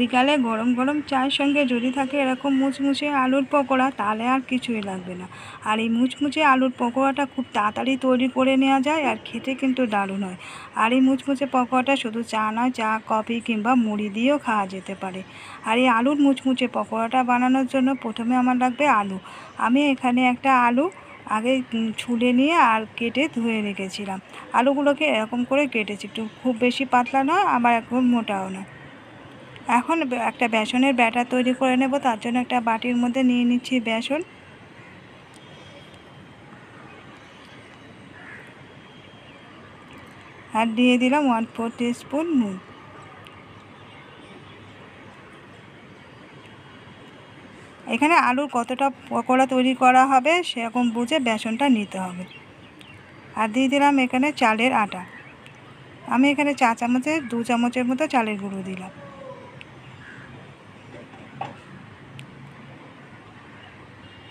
বিকালে গরম গরম চায়ের সঙ্গে যদি থাকে এরকম মুচমুচে আলুর পকোড়া, তাহলে আর কিছুই লাগবে না। আর এই মুচমুচে আলুর পকোড়াটা খুব তাড়াতাড়ি তৈরি করে নেওয়া যায়, আর খেতে কিন্তু দারুণ হয়। আর এই মুচমুচে পকোড়াটা শুধু চা নয়, চা, কফি কিংবা মুড়ি দিয়েও খাওয়া যেতে পারে। আর এই আলুর মুচমুচে পকোড়াটা বানানোর জন্য প্রথমে আমার লাগবে আলু। আমি এখানে একটা আলু আগে ছুলে নিয়ে আর কেটে ধুয়ে রেখেছিলাম। আলুগুলোকে এরকম করে কেটেছি, একটু খুব বেশি পাতলা নয়, আবার একদম মোটাও না। এখন একটা বেসনের ব্যাটার তৈরি করে নেব। তার জন্য একটা বাটির মধ্যে নিয়ে নিচ্ছি বেসন। আর দিয়ে দিলাম 1/4 টিস্পুন নুন। এখানে আলুর কতটা পকোড়া তৈরি করা হবে সেরকম বুঝে বেসনটা নিতে হবে। আর দিয়ে দিলাম এখানে চালের আটা। আমি এখানে 2 চামচের মতো চালের গুঁড়ো দিলাম।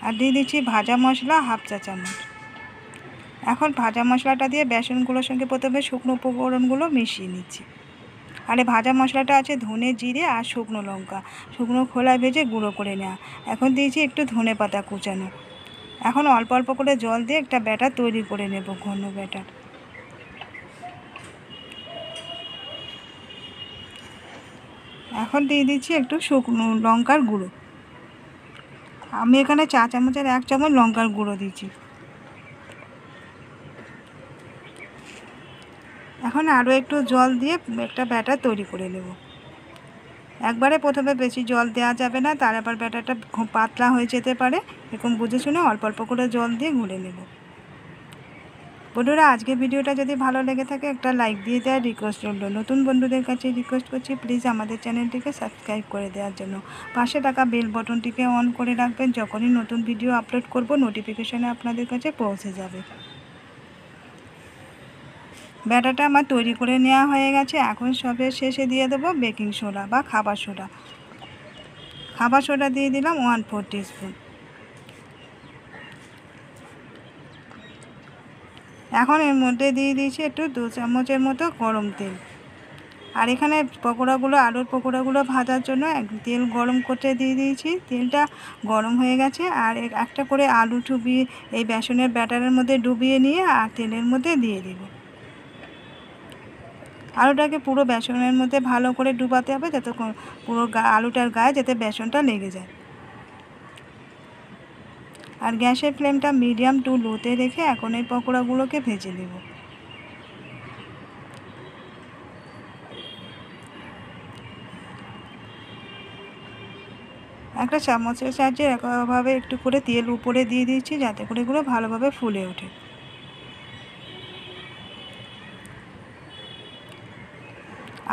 আর দিয়ে দিচ্ছি ভাজা মশলা 1/2 চা চামচ। এখন ভাজা মশলাটা দিয়ে বেসনগুলোর সঙ্গে প্রথমে শুকনো উপকরণগুলো মিশিয়ে নিচ্ছি। আর এই ভাজা মশলাটা আছে ধনে, জিরে আর শুকনো লঙ্কা, শুকনো খোলায় ভেজে গুঁড়ো করে নেওয়া। এখন দিয়েছি একটু ধনে পাতা কুচানো। এখন অল্প অল্প করে জল দিয়ে একটা ব্যাটার তৈরি করে নেব, ঘন ব্যাটার। এখন দিয়ে দিচ্ছি একটু শুকনো লঙ্কার গুঁড়ো। আমি এখানে 4 চামচের 1 চামচ লঙ্কার গুঁড়ো দিচ্ছি। এখন আরও একটু জল দিয়ে একটা ব্যাটার তৈরি করে নেব। একবারে প্রথমে বেশি জল দেওয়া যাবে না, তার আবার ব্যাটারটা খুব পাতলা হয়ে যেতে পারে। এরকম বুঝে শুনে অল্প অল্প করে জল দিয়ে গুলে নেব। বন্ধুরা, আজকে ভিডিওটা যদি ভালো লেগে থাকে একটা লাইক দিয়ে দেওয়ার রিকোয়েস্ট রইল। নতুন বন্ধুদের কাছে রিকোয়েস্ট করছি প্লিজ আমাদের চ্যানেলটিকে সাবস্ক্রাইব করে দেওয়ার জন্য। পাশে থাকা বেল বটনটিকে অন করে রাখবেন, যখনই নতুন ভিডিও আপলোড করব নোটিফিকেশানে আপনাদের কাছে পৌঁছে যাবে। ব্যাটারটা আমার তৈরি করে নেওয়া হয়ে গেছে। এখন সবের শেষে দিয়ে দেবো বেকিং সোডা বা খাবার সোডা। খাবার সোডা দিয়ে দিলাম 1/4 টিস্পুন। এখন এর মধ্যে দিয়ে দিয়েছি একটু 2 চামচের মতো গরম তেল। আর এখানে পকোড়াগুলো, আলুর পকোড়াগুলো ভাজার জন্য তেল গরম করতে দিয়ে দিয়েছি। তেলটা গরম হয়ে গেছে। আর একটা করে আলু ডুবিয়ে এই বেসনের ব্যাটারের মধ্যে ডুবিয়ে নিয়ে আর তেলের মধ্যে দিয়ে দেব। আলুটাকে পুরো বেসনের মধ্যে ভালো করে ডুবাতে হবে, যাতে পুরো আলুটার গায়ে যাতে বেসনটা লেগে যায়। আর গ্যাসের ফ্লেমটা মিডিয়াম টু লোতে রেখে এখন এই পকোড়াগুলোকে ভেজে নেব। একটা চামচের সাহায্যে এভাবে একটু করে তেল উপরে দিয়ে দিচ্ছি, যাতে করে এগুলো ভালোভাবে ফুলে ওঠে।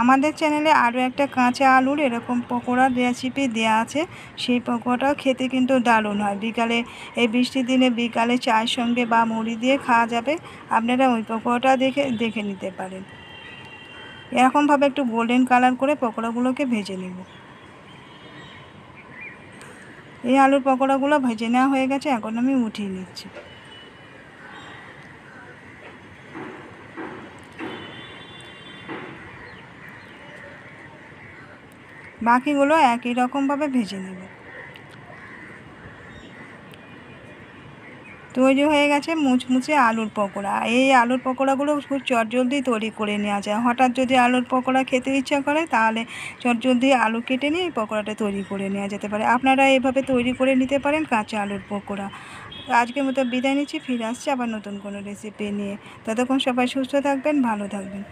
আমাদের চ্যানেলে আরও একটা কাঁচা আলুর এরকম পকোড়ার রেসিপি দেওয়া আছে। সেই পকোড়াটাও খেতে কিন্তু দারুণ হয়। বিকালে এই বৃষ্টির দিনে বিকালে চায়ের সঙ্গে বা মুড়ি দিয়ে খাওয়া যাবে। আপনারা ওই পকোড়াটা দেখে নিতে পারেন। এরকমভাবে একটু গোল্ডেন কালার করে পকোড়াগুলোকে ভেজে নেব। এই আলুর পকোড়াগুলো ভেজে নেওয়া হয়ে গেছে, এখন আমি উঠিয়ে নিচ্ছি। বাকিগুলো একই রকমভাবে ভেজে নেব। তৈরি হয়ে গেছে মুচমুচে আলুর পকোড়া। এই আলুর পকোড়াগুলো খুব চটজলদি তৈরি করে নেওয়া যায়। হঠাৎ যদি আলুর পকোড়া খেতে ইচ্ছা করে, তাহলে চটজলদি আলু কেটে নিয়ে এই পকোড়াটা তৈরি করে নেওয়া যেতে পারে। আপনারা এভাবে তৈরি করে নিতে পারেন কাঁচা আলুর পকোড়া। আজকের মতো বিদায় নিচ্ছি, ফিরে আসছি আবার নতুন কোনো রেসিপি নিয়ে। ততক্ষণ সবাই সুস্থ থাকবেন, ভালো থাকবেন।